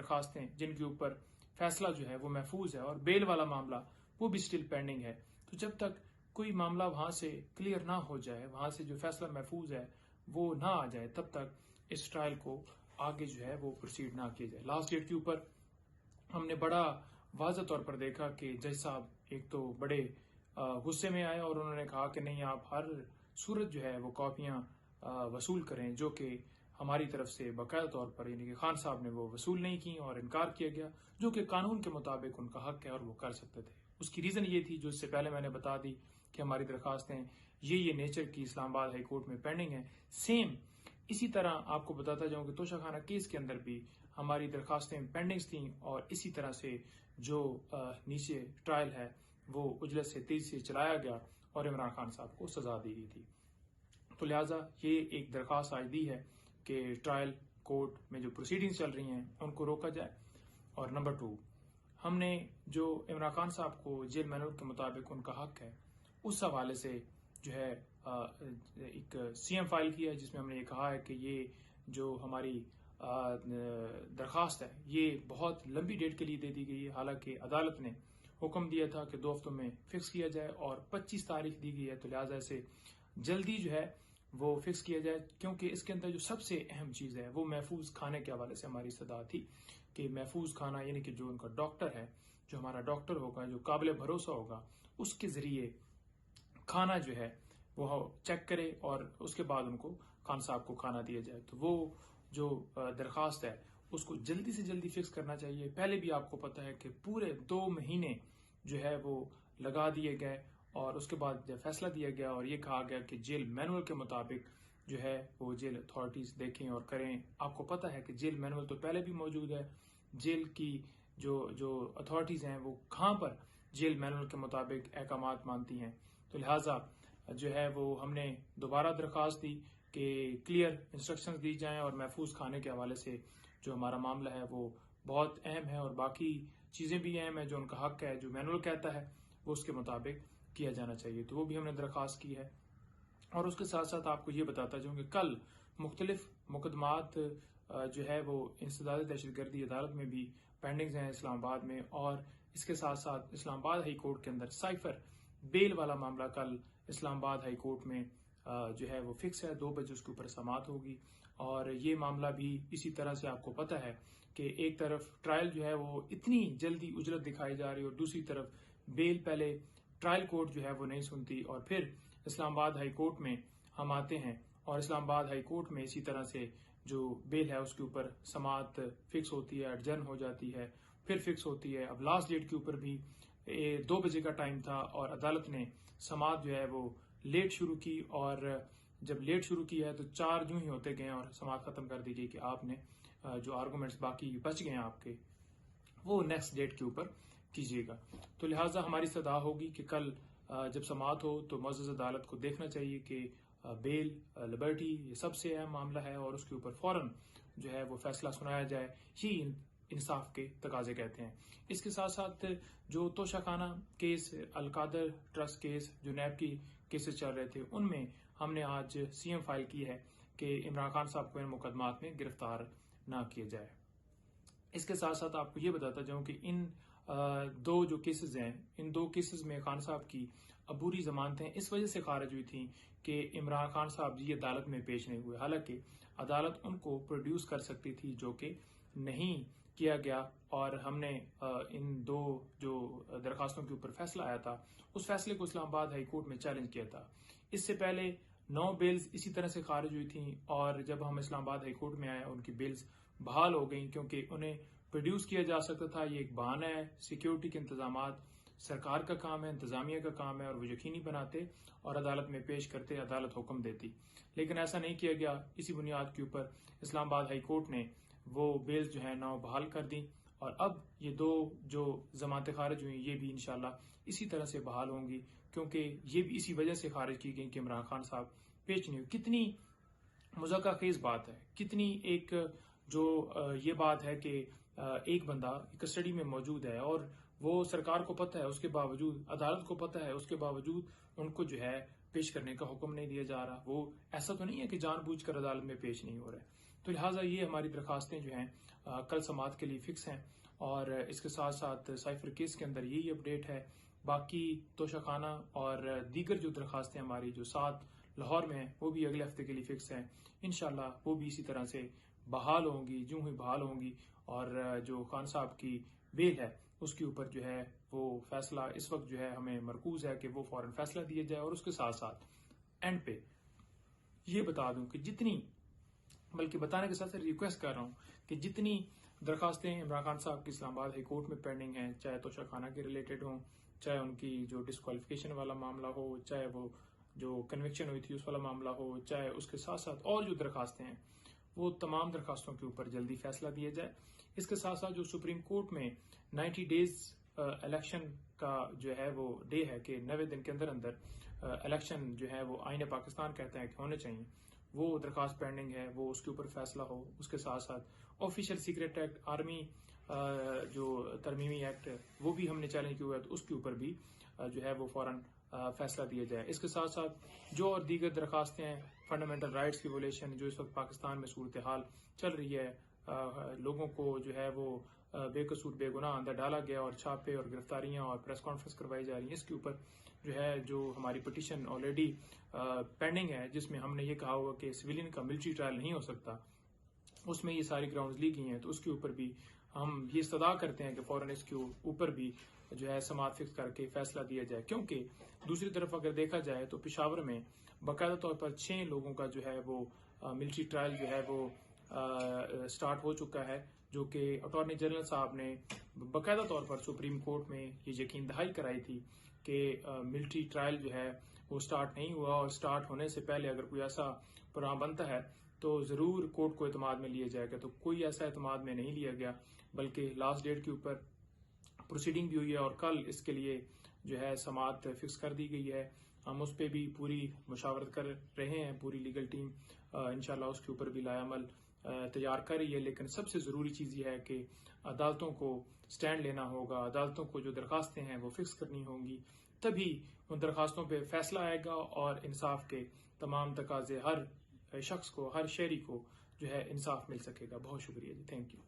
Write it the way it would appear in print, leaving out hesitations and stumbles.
दरखास्तें जिनके ऊपर फैसला जो है वो महफूज है और बेल वाला मामला वो भी स्टिल पेंडिंग है। तो जब तक कोई मामला वहां से क्लियर ना हो जाए, वहां से जो फैसला महफूज है वो ना आ जाए, तब तक इस ट्रायल को आगे जो है वो प्रोसीड ना किया जाए। लास्ट डेट के ऊपर हमने बड़ा वाज़ह तौर पर देखा कि जज साहब एक तो बड़े गुस्से में आए और उन्होंने कहा कि नहीं, आप हर सूरत जो है वो कॉपियां वसूल करें, जो कि हमारी तरफ से बाकायदा तौर पर यानी कि खान साहब ने वो वसूल नहीं की और इनकार किया गया, जो कि कानून के मुताबिक उनका हक है और वो कर सकते थे। उसकी रीजन ये थी जो इससे पहले मैंने बता दी कि हमारी दरखास्तें ये नेचर की इस्लामाबाद हाई कोर्ट में पेंडिंग है। सेम इसी तरह आपको बताता जाऊं कि तोशाखाना केस के अंदर भी हमारी दरखास्तें पेंडिंग थी और इसी तरह से जो नीचे ट्रायल है वो उजलत से तेजी से चलाया गया और इमरान खान साहब को सजा दी गई थी। तो लिहाजा ये एक दरखास्त आज दी है कि ट्रायल कोर्ट में जो प्रोसीडिंग्स चल रही हैं उनको रोका जाए। और नंबर 2, हमने जो इमरान खान साहब को जेल मैनुअल के मुताबिक उनका हक है उस हवाले से जो है एक सीएम फाइल किया है, जिसमें हमने ये कहा है कि ये जो हमारी दरखास्त है ये बहुत लंबी डेट के लिए दे दी गई है। हालांकि अदालत ने हुक्म दिया था कि 2 हफ्तों में फिक्स किया जाए और 25 तारीख दी गई है, तो लिहाजा से जल्दी जो है वो फिक्स किया जाए, क्योंकि इसके अंदर जो सबसे अहम चीज है वो महफूज खाने के हवाले से हमारी सदा थी कि महफूज खाना यानी कि जो उनका डॉक्टर है, जो हमारा डॉक्टर होगा, जो काबिल भरोसा होगा, उसके जरिए खाना जो है वो चेक करे और उसके बाद उनको खान साहब को खाना दिया जाए। तो वो जो दरखास्त है उसको जल्दी से जल्दी फिक्स करना चाहिए। पहले भी आपको पता है कि पूरे 2 महीने जो है वो लगा दिए गए और उसके बाद जब फैसला दिया गया और ये कहा गया कि जेल मैनुअल के मुताबिक जो है वो जेल अथॉरिटीज देखें और करें। आपको पता है कि जेल मैनुअल तो पहले भी मौजूद है, जेल की जो अथॉरिटीज हैं वो कहां पर जेल मैनुअल के मुताबिक अहकामात मानती हैं। तो लिहाजा जो है वो हमने दोबारा दरखास्त दी कि क्लियर इंस्ट्रक्शंस दी जाएं और महफूज खाने के हवाले से जो हमारा मामला है वो बहुत अहम है और बाकी चीजें भी अहम है। जो उनका हक है, जो मैनुअल कहता है वो उसके मुताबिक किया जाना चाहिए, तो वो भी हमने दरखास्त की है। और उसके साथ साथ आपको ये बताता जाऊं कि कल मुख्तलिफ मुकदमात जो है वो इंसदाद दहशतगर्दी अदालत में भी पेंडिंग्स हैं इस्लामाबाद में, और इसके साथ साथ इस्लामाबाद हाई कोर्ट के अंदर साइफर बेल वाला मामला कल इस्लामाबाद हाई कोर्ट में जो है वो फिक्स है। 2 बजे उसके ऊपर समाअत होगी और ये मामला भी इसी तरह से आपको पता है कि एक तरफ ट्रायल जो है वो इतनी जल्दी उजलत दिखाई जा रही है और दूसरी तरफ बेल पहले ट्रायल कोर्ट जो है वो नहीं सुनती और फिर इस्लामाबाद हाई कोर्ट में हम आते हैं और इस्लामाबाद हाई कोर्ट में इसी तरह से जो बेल है उसके ऊपर समाअत फिक्स होती है, एडजर्न हो जाती है, फिर फिक्स होती है। अब लास्ट डेट के ऊपर भी 2 बजे का टाइम था और अदालत ने समाअत जो है वो लेट शुरू की और जब लेट शुरू की है तो 4 यूं ही होते गए और समाअत खत्म कर दी गई कि आपने जो आर्गूमेंट्स बाकी बच गए आपके वो नेक्स्ट डेट के ऊपर कीजिएगा। तो लिहाजा हमारी सदा होगी कि कल जब समाअत हो तो मुअज़्ज़ज़ अदालत को देखना चाहिए कि बेल, लिबर्टी ये सबसे अहम मामला है और उसके ऊपर फौरन जो है वो फैसला सुनाया जाए। ही इंसाफ के तकाजे कहते हैं। इसके साथ साथ जो Toshakhana case, Al-Qadir trust case, जो नैब की केसेस चल रहे थे, उनमें हमने आज सीएम फाइल की है कि इमरान खान साहब को इन मुकदमात में गिरफ्तार ना किया जाए। इसके साथ साथ आपको ये बताता जाऊं कि इन 2 जो केसेस हैं, इन 2 केसेस में खान साहब की अबूरी जमानतें इस वजह से खारिज हुई थी कि इमरान खान साहब जी अदालत में पेश नहीं हुए। हालांकि अदालत उनको प्रोड्यूस कर सकती थी, जो कि नहीं किया गया और हमने इन 2 जो दरखास्तों के ऊपर फैसला आया था उस फैसले को इस्लामाबाद हाई कोर्ट में चैलेंज किया था। इससे पहले 9 बेल्स इसी तरह से खारिज हुई थी और जब हम इस्लामाबाद हाई कोर्ट में आए उनकी बेल्स बहाल हो गई, क्योंकि उन्हें प्रोड्यूस किया जा सकता था। ये एक बहाना है, सिक्योरिटी के इंतजामात सरकार का काम है, इंतजामिया का काम है और वो यकीनी बनाते और अदालत में पेश करते, अदालत हुक्म देती। लेकिन ऐसा नहीं किया गया। इसी बुनियाद के ऊपर इस्लामाबाद हाई कोर्ट ने वो बेल्स जो है 9 बहाल कर दी और अब ये 2 जो जमानतें खारिज हुई ये भी इंशाल्लाह इसी तरह से बहाल होंगी, क्योंकि ये भी इसी वजह से खारिज की गई कि इमरान खान साहब पेश नहीं हुए। कितनी मुज़क्क़ाखेज़ बात है, कितनी एक जो ये बात है कि एक बंदा कस्टडी में मौजूद है और वो सरकार को पता है, उसके बावजूद अदालत को पता है, उसके बावजूद उनको जो है पेश करने का हुक्म नहीं दिया जा रहा। वो ऐसा तो नहीं है कि जानबूझकर अदालत में पेश नहीं हो रहा है। तो लिहाजा ये हमारी दरखास्तें जो हैं कल समात के लिए फिक्स हैं। और इसके साथ साथ साइफर केस के अंदर यही अपडेट है। बाकी तोशाखाना और दीगर जो दरखास्तें हमारी जो 7 लाहौर में हैं वो भी अगले हफ्ते के लिए फिक्स हैं। इंशाल्लाह वो भी इसी तरह से बहाल होंगी, यूं ही बहाल होंगी। और जो खान साहब की बेल है उसके ऊपर जो है वो फैसला इस वक्त जो है हमें मरकूज है कि वो फौरन फैसला दिया जाए। और उसके साथ साथ एंड पे ये बता दूं कि जितनी, बल्कि बताने के साथ साथ रिक्वेस्ट कर रहा हूं कि जितनी दरखास्तें इमरान खान साहब की इस्लामाबाद हाई कोर्ट में पेंडिंग हैं, चाहे तोशाखाना के रिलेटेड हों, चाहे उनकी जो डिस्क्वालिफिकेशन वाला मामला हो, चाहे वो जो कन्विक्शन हुई थी उस वाला मामला हो, चाहे उसके साथ साथ और जो दरखास्तें हैं, वो तमाम दरखास्तों के ऊपर जल्दी फैसला दिया जाए। इसके साथ साथ जो सुप्रीम कोर्ट में 90 डेज इलेक्शन का जो है वो डे है कि 90 दिन के अंदर अंदर इलेक्शन जो है वो आईने पाकिस्तान कहते हैं कि होने चाहिए, वो दरखास्त पेंडिंग है, वो उसके ऊपर फैसला हो। उसके साथ साथ ऑफिशियल सीक्रेट एक्ट, आर्मी जो तरमीमी एक्ट वो भी हमने चैलेंज किया है, तो उसके ऊपर भी जो है वो फौरन फैसला दिया जाए। इसके साथ साथ जो और दीगर दरखास्तें हैं, फंडामेंटल राइट्स की वोलेशन जो इस वक्त पाकिस्तान में सूरत हाल चल रही है, लोगों को जो है वो बेकसूर बेगुनाह अंदर डाला गया और छापे और गिरफ्तारियां और प्रेस कॉन्फ्रेंस करवाई जा रही हैं, इसके ऊपर जो है जो हमारी पिटीशन ऑलरेडी पेंडिंग है, जिसमें हमने ये कहा हुआ कि सिविलियन का मिलिट्री ट्रायल नहीं हो सकता, उसमें ये सारी ग्राउंड्स ली गई हैं। तो उसके ऊपर भी हम ये इस्तदा करते हैं कि फौरन इसके ऊपर भी जो है समात फिक्स करके फैसला दिया जाए। क्योंकि दूसरी तरफ अगर देखा जाए तो पेशावर में बाकायदा तौर पर 6 लोगों का जो है वो मिलिट्री ट्रायल जो है वो स्टार्ट हो चुका है, जो कि अटॉर्नी जनरल साहब ने बाकायदा तौर पर सुप्रीम कोर्ट में ये यकीन दहाई कराई थी कि मिलिट्री ट्रायल जो है वो स्टार्ट नहीं हुआ, और स्टार्ट होने से पहले अगर कोई ऐसा प्रोग्राम बनता है तो जरूर कोर्ट को एतमाद में लिया जाएगा। तो कोई ऐसा एतमाद में नहीं लिया गया, बल्कि लास्ट डेट के ऊपर प्रोसीडिंग भी हुई है और कल इसके लिए जो है समात फिक्स कर दी गई है। हम उस पर भी पूरी मुशावरत कर रहे हैं, पूरी लीगल टीम इंशाल्लाह उसके ऊपर भी लायामल तैयार कर रही है। लेकिन सबसे ज़रूरी चीज़ ये है कि अदालतों को स्टैंड लेना होगा, अदालतों को जो दरखास्तें हैं वो फिक्स करनी होंगी, तभी उन दरखास्तों पे फैसला आएगा और इंसाफ के तमाम तकाजे हर शख्स को, हर शहरी को जो है इंसाफ मिल सकेगा। बहुत शुक्रिया जी, थैंक यू।